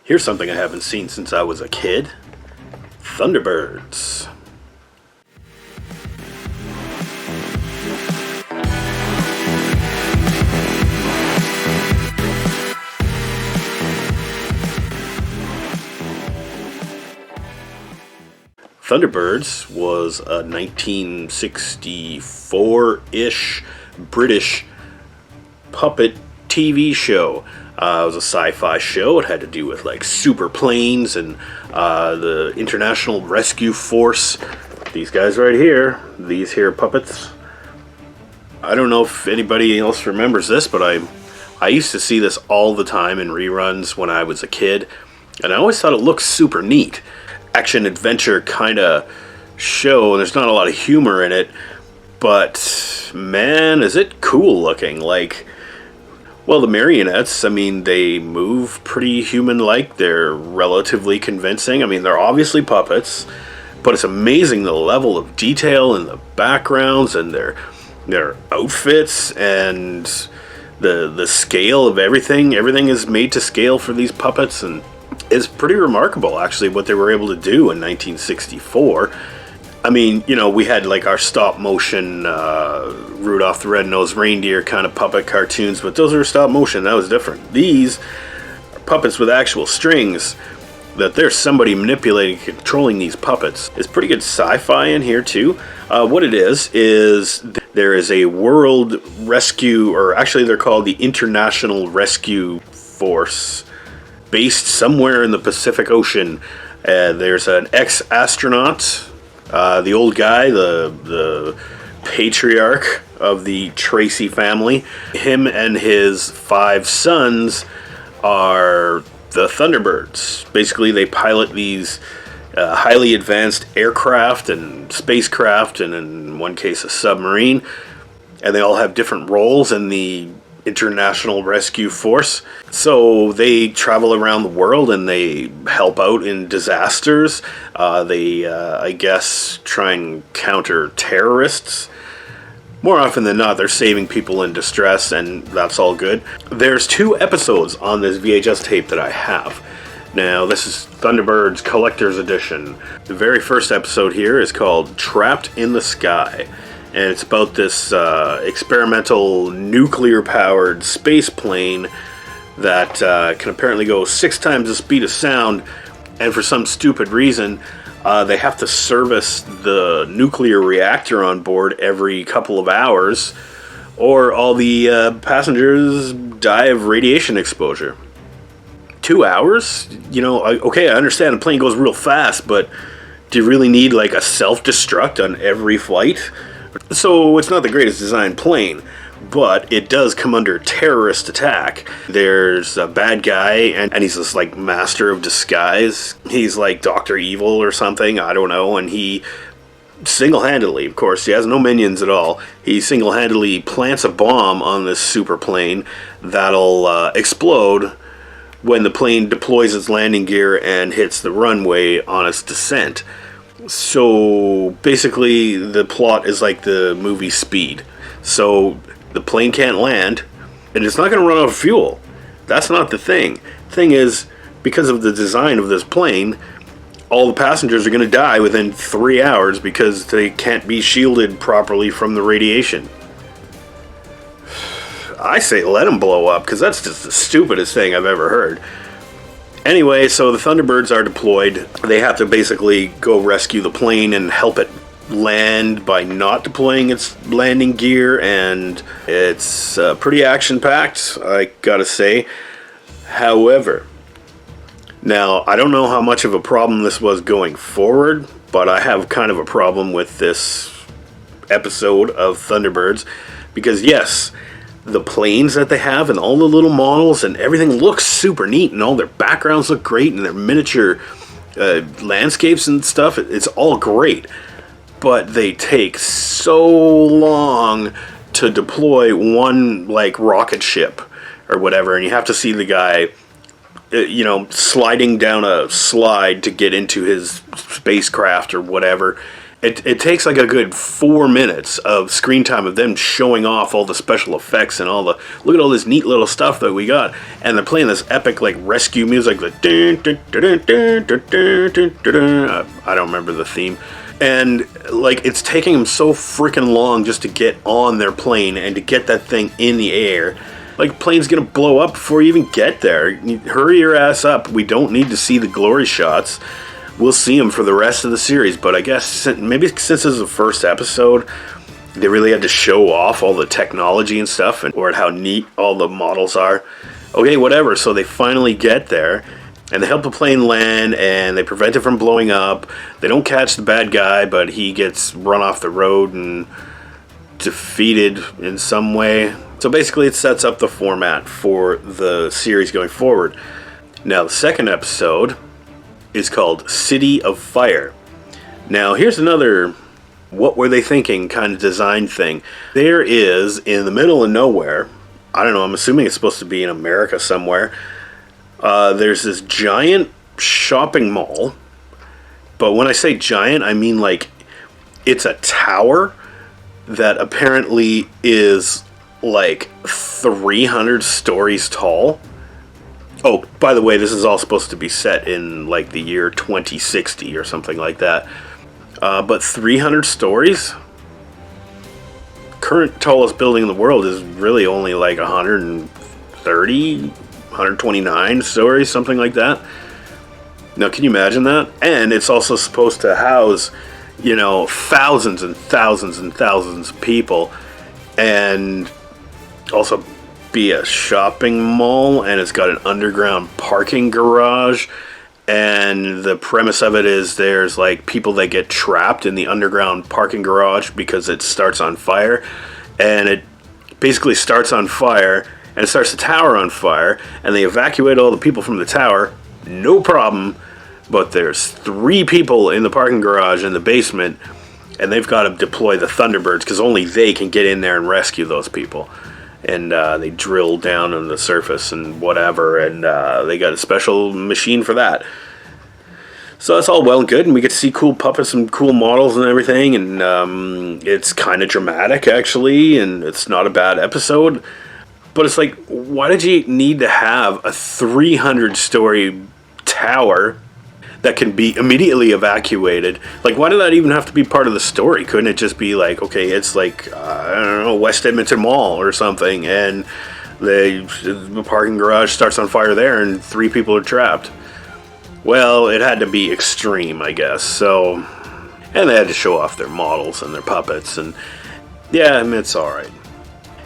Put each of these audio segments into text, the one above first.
Here's something I haven't seen since I was a kid. Thunderbirds. Thunderbirds was a 1964-ish British puppet TV show. It was a sci-fi show. It had to do with like super planes and the International Rescue Force. These guys right here, these here puppets. I don't know if anybody else remembers this, but I used to see this all the time in reruns when I was a kid, and I always thought it looked super neat. Action adventure kind of show, and there's not a lot of humor in it, but man, is it cool looking. Like, well, the marionettes, I mean, they move pretty human-like. They're relatively convincing. I mean, they're obviously puppets, but it's amazing the level of detail in the backgrounds and their outfits and the scale of everything. Everything is made to scale for these puppets, and it's pretty remarkable, actually, what they were able to do in 1964. I mean, you know, we had like our stop motion Rudolph the Red-Nosed Reindeer kind of puppet cartoons, but those are stop motion. That was different. These are puppets with actual strings that there's somebody manipulating, controlling these puppets. It's pretty good sci-fi in here too. What it is there is a world rescue, or actually they're called the International Rescue Force, based somewhere in the Pacific Ocean. There's an ex-astronaut, the old guy, the patriarch of the Tracy family. Him and his 5 sons are the Thunderbirds. Basically, they pilot these highly advanced aircraft and spacecraft, and in one case a submarine, and they all have different roles in the International Rescue Force. So they travel around the world and they help out in disasters. They I guess try and counter terrorists. More often than not, they're saving people in distress, and that's all good. There's 2 episodes on this VHS tape that I have. Now, this is Thunderbirds Collector's Edition. The very first episode here is called Trapped in the Sky. And it's about this experimental nuclear-powered space plane that can apparently go 6 times the speed of sound, and for some stupid reason, they have to service the nuclear reactor on board every couple of hours, or all the passengers die of radiation exposure. 2 hours? You know, okay, I understand the plane goes real fast, but do you really need like a self-destruct on every flight? So it's not the greatest designed plane, but it does come under terrorist attack. There's a bad guy, and he's this like master of disguise. He's like Dr. Evil or something, I don't know, and he single-handedly, of course, he has no minions at all, he single-handedly plants a bomb on this super plane that'll explode when the plane deploys its landing gear and hits the runway on its descent. So basically the plot is like the movie Speed. So the plane can't land, and it's not going to run out of fuel. That's not the thing. Thing is, because of the design of this plane, all the passengers are going to die within 3 hours because they can't be shielded properly from the radiation. I say let them blow up, because that's just the stupidest thing I've ever heard. Anyway, so the Thunderbirds are deployed. They have to basically go rescue the plane and help it land by not deploying its landing gear, and it's pretty action-packed, I gotta say. However, now, I don't know how much of a problem this was going forward, but I have kind of a problem with this episode of Thunderbirds, because yes, the planes that they have and all the little models and everything looks super neat, and all their backgrounds look great, and their miniature landscapes and stuff, it's all great, but they take so long to deploy one like rocket ship or whatever, and you have to see the guy sliding down a slide to get into his spacecraft or whatever, It takes like a good 4 minutes of screen time of them showing off all the special effects and all the, look at all this neat little stuff that we got, and they're playing this epic like rescue music, the I don't remember the theme, and like it's taking them so freaking long just to get on their plane and to get that thing in the air. Like, plane's gonna blow up before you even get there. Hurry your ass up. We don't need to see the glory shots. We'll see them for the rest of the series, but I guess maybe since this is the first episode, they really had to show off all the technology and stuff, or how neat all the models are. Okay, whatever. So they finally get there, and they help the plane land, and they prevent it from blowing up. They don't catch the bad guy, but he gets run off the road and defeated in some way. So basically it sets up the format for the series going forward. Now the second episode is called City of Fire. Now here's another what were they thinking kind of design thing. There is, in the middle of nowhere, I don't know, I'm assuming it's supposed to be in America somewhere, there's this giant shopping mall. But when I say giant, I mean like it's a tower that apparently is like 300 stories tall. Oh, by the way, this is all supposed to be set in like the year 2060 or something like that. But 300 stories? Current tallest building in the world is really only like 130, 129 stories, something like that. Now, can you imagine that? And it's also supposed to house, you know, thousands and thousands and thousands of people. And also be a shopping mall, and it's got an underground parking garage, and the premise of it is there's like people that get trapped in the underground parking garage because it starts on fire, and it basically starts on fire and it starts the tower on fire, and they evacuate all the people from the tower, no problem, but there's 3 people in the parking garage in the basement, and they've got to deploy the Thunderbirds because only they can get in there and rescue those people. And they drill down on the surface and whatever, and they got a special machine for that. So that's all well and good, and we get to see cool puppets and cool models and everything, and it's kind of dramatic, actually, and it's not a bad episode. But it's like, why did you need to have a 300-story tower that can be immediately evacuated? Like, why did that even have to be part of the story? Couldn't it just be like, okay, it's like, I don't know, West Edmonton Mall or something, and the parking garage starts on fire there and 3 people are trapped? Well, it had to be extreme, I guess. So, and they had to show off their models and their puppets, and yeah, I mean, it's alright.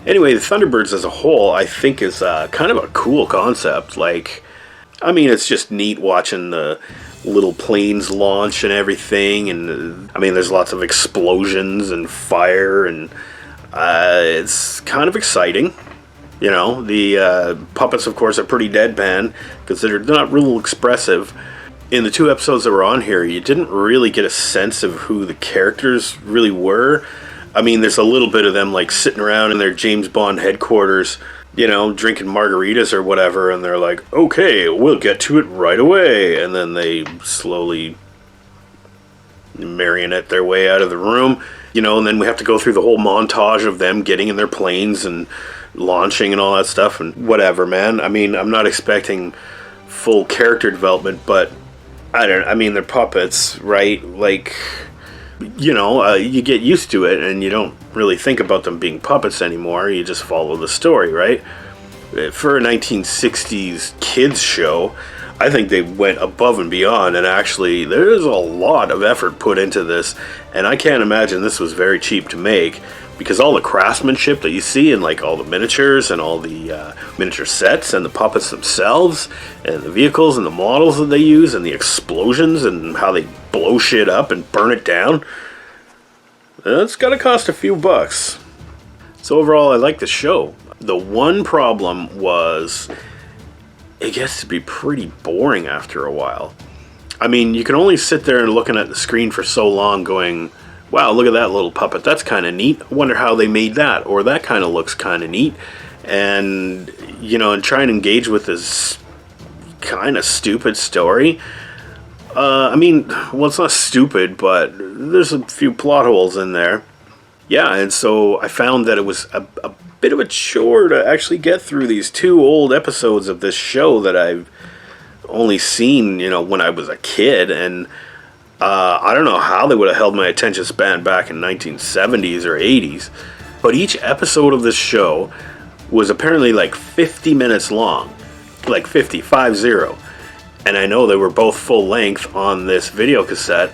Anyway, the Thunderbirds as a whole, I think, is kind of a cool concept. Like, I mean, it's just neat watching the little planes launch and everything, and I mean, there's lots of explosions and fire, and it's kind of exciting. You know, the puppets, of course, are pretty deadpan because they're not real expressive. In the 2 episodes that were on here, you didn't really get a sense of who the characters really were. I mean, there's a little bit of them like sitting around in their James Bond headquarters, you know, drinking margaritas or whatever, and they're like, okay, we'll get to it right away. And then they slowly marionette their way out of the room, you know, and then we have to go through the whole montage of them getting in their planes and launching and all that stuff, and whatever, man. I mean, I'm not expecting full character development, but I mean, they're puppets, right? Like, you know, you get used to it and you don't really think about them being puppets anymore. You just follow the story, right? For a 1960s kids show, I think they went above and beyond, and actually there's a lot of effort put into this, and I can't imagine this was very cheap to make, because all the craftsmanship that you see in like all the miniatures and all the miniature sets and the puppets themselves and the vehicles and the models that they use and the explosions and how they blow shit up and burn it down, it's gotta cost a few bucks. So overall, I like the show. The one problem was it gets to be pretty boring after a while. I mean, you can only sit there and looking at the screen for so long going, wow, look at that little puppet, that's kind of neat, I wonder how they made that, or that kind of looks kind of neat, and, you know, and try and engage with this kind of stupid story. I mean, well, it's not stupid, but there's a few plot holes in there. Yeah, and so I found that it was a bit of a chore to actually get through these 2 old episodes of this show that I've only seen, when I was a kid, and I don't know how they would have held my attention span back in 1970s or 80s, but each episode of this show was apparently like 50 minutes long, like 50, 5-0. And I know they were both full length on this video cassette.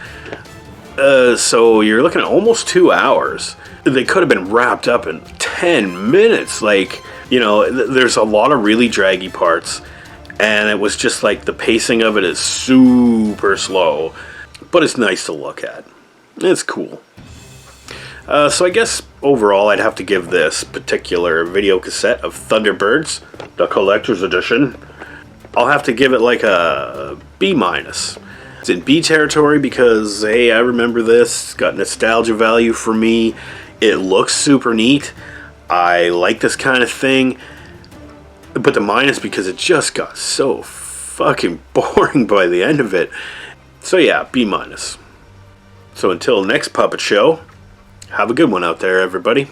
So you're looking at almost 2 hours. They could have been wrapped up in 10 minutes. Like, there's a lot of really draggy parts. And it was just like the pacing of it is super slow. But it's nice to look at. It's cool. So I guess overall I'd have to give this particular video cassette of Thunderbirds, the collector's edition, I'll have to give it like a B-. It's in B territory because, hey, I remember this. It's got nostalgia value for me. It looks super neat. I like this kind of thing. But the minus because it just got so fucking boring by the end of it. So yeah, B-. So until next puppet show, have a good one out there, everybody.